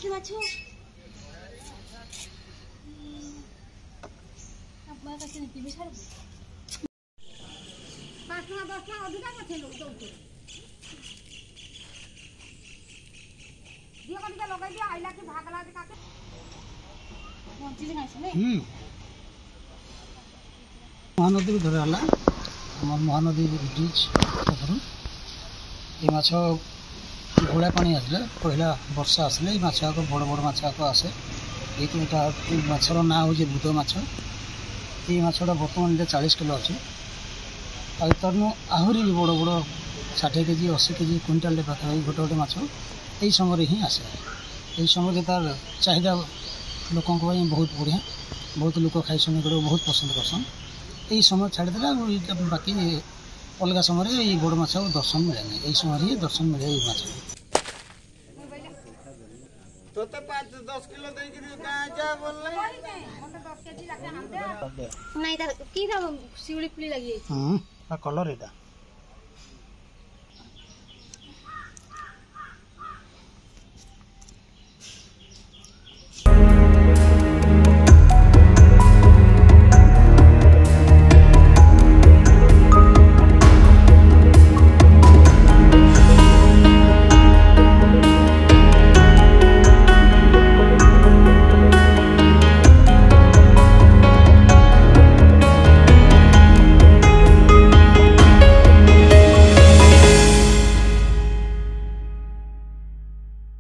କିଛି ମାଛ ଆବା କାছে ନିତିବି ଛାଡ 5 ଟଙ୍କା 10 ଟଙ୍କା ଅଧିକା ପଛେ ଦଉଛୁ ଦିଅ କଟିକା ଲଗାଇ ଦିଅ ଆଇଲା କି ଭାଗଲା କି କାକେ ପହଞ୍ଚିଲେ ନାଇଁ ସେ महानदी भी धरा महानदी ब्रिज ये माछ घोड़ा पानी आसले पहला वर्षा आसले माछ बड़ बड़ माछ आसे ये माछर ना हूँ बुद माछ ये माछटा बर्तमान 40 किलो अच्छे तरनु आहरी भी बड़ बड़ 60 केजी 80 केजी क्विंटाल पाखा गोटे गोटे माछ यही समय ही आसे यही समय तार चाहिदा लोक बहुत बढ़िया बहुत लोक खाई बहुत पसंद करसन यही समय छाड़देला बाकी अलग समय ये बड़ माछ दर्शन मिले नहीं यही समय ही दर्शन मिले ये माछ तोते 5-10 किलो दे कि कहां जा बोलले मते 10 केजी लाके हम दे नहीं ता की शिवली फुली लगी कलर एटा